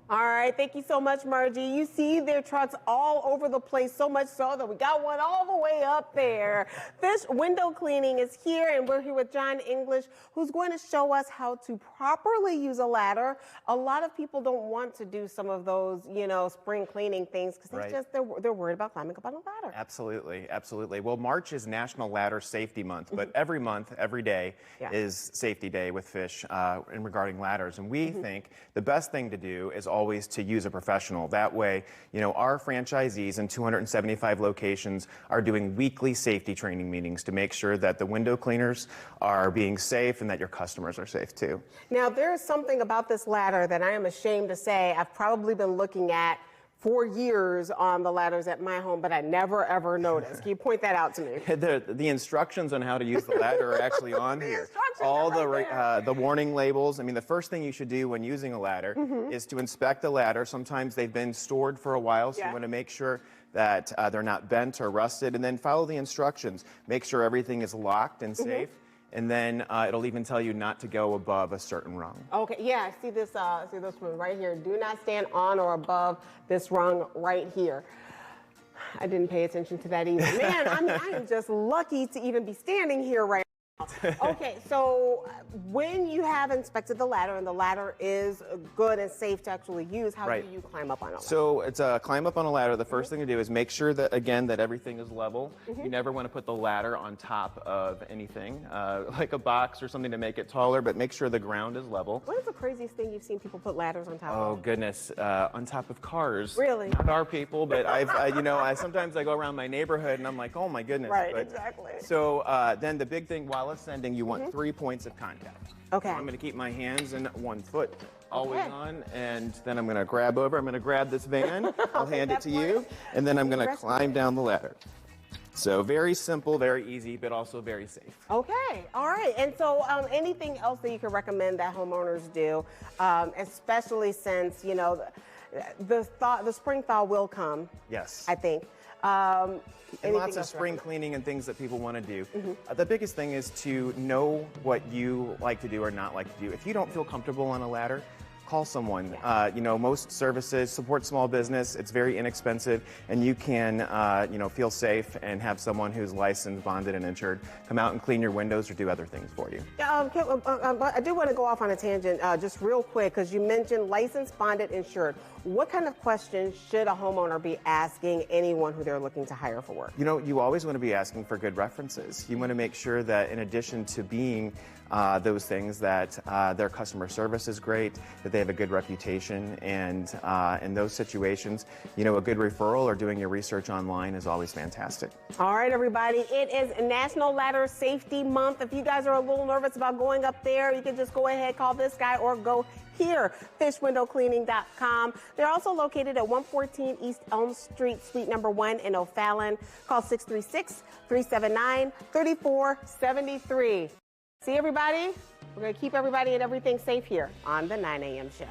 All right, thank you so much, Margie. You see their trucks all over the place, so much so that we got one all the way up there. Fish Window Cleaning is here, and we're here with John English, who's going to show us how to properly use a ladder. A lot of people don't want to do some of those, spring cleaning things because they're worried about climbing up on a ladder. Absolutely, absolutely. Well, March is National Ladder Safety Month, but every month, every day is Safety Day with Fish in regarding ladders. And we think the best thing to do is always to use a professional. That way, our franchisees in 275 locations are doing weekly safety training meetings to make sure that the window cleaners are being safe and that your customers are safe too. Now, there is something about this ladder that I am ashamed to say I've probably been looking at for years on the ladders at my home, but I never ever noticed. Can you point that out to me? The instructions on how to use the ladder are actually on here. All the warning labels. I mean, the first thing you should do when using a ladder is to inspect the ladder. Sometimes they've been stored for a while, so you want to make sure that they're not bent or rusted, and then follow the instructions. Make sure everything is locked and safe. And then it'll even tell you not to go above a certain rung. Okay, yeah, I see this one right here. Do not stand on or above this rung right here. I didn't pay attention to that either. Man, I am just lucky to even be standing here right now. Okay, so when you have inspected the ladder and the ladder is good and safe to actually use, how do you climb up on a ladder? So it's a climb up on a ladder. The first thing to do is make sure that, again, that everything is level. You never want to put the ladder on top of anything, like a box or something to make it taller, but make sure the ground is level. What is the craziest thing you've seen people put ladders on top of? Oh, goodness, on top of cars. Really? Not our people, but sometimes I go around my neighborhood and I'm like, oh my goodness. Right, exactly. So then the big thing while ascending, you want 3 points of contact. Okay. So I'm going to keep my hands and one foot always on, and then I'm going to grab over. I'm going to grab this van. I'll hand it to you, and then I'm going to climb down the ladder. So very simple, very easy, but also very safe. Okay, all right. And so anything else that you can recommend that homeowners do, especially since, the spring thaw will come. Yes. I think. And lots of spring cleaning and things that people want to do. The biggest thing is to know what you like to do or not like to do. If you don't feel comfortable on a ladder, call someone. Most services support small business. It's very inexpensive, and you can, feel safe and have someone who's licensed, bonded, and insured come out and clean your windows or do other things for you. I do want to go off on a tangent just real quick because you mentioned licensed, bonded, insured. What kind of questions should a homeowner be asking anyone who they're looking to hire for work? You always want to be asking for good references. You want to make sure that in addition to being those things, that their customer service is great, that they have a good reputation, and in those situations, a good referral or doing your research online is always fantastic. All right, everybody, it is National Ladder Safety Month. If you guys are a little nervous about going up there, you can just go ahead, call this guy, or go here, fishwindowcleaning.com. They're also located at 114 East Elm Street, Suite number 1 in O'Fallon. Call 636-379-3473. See everybody? We're going to keep everybody and everything safe here on the 9 a.m. show.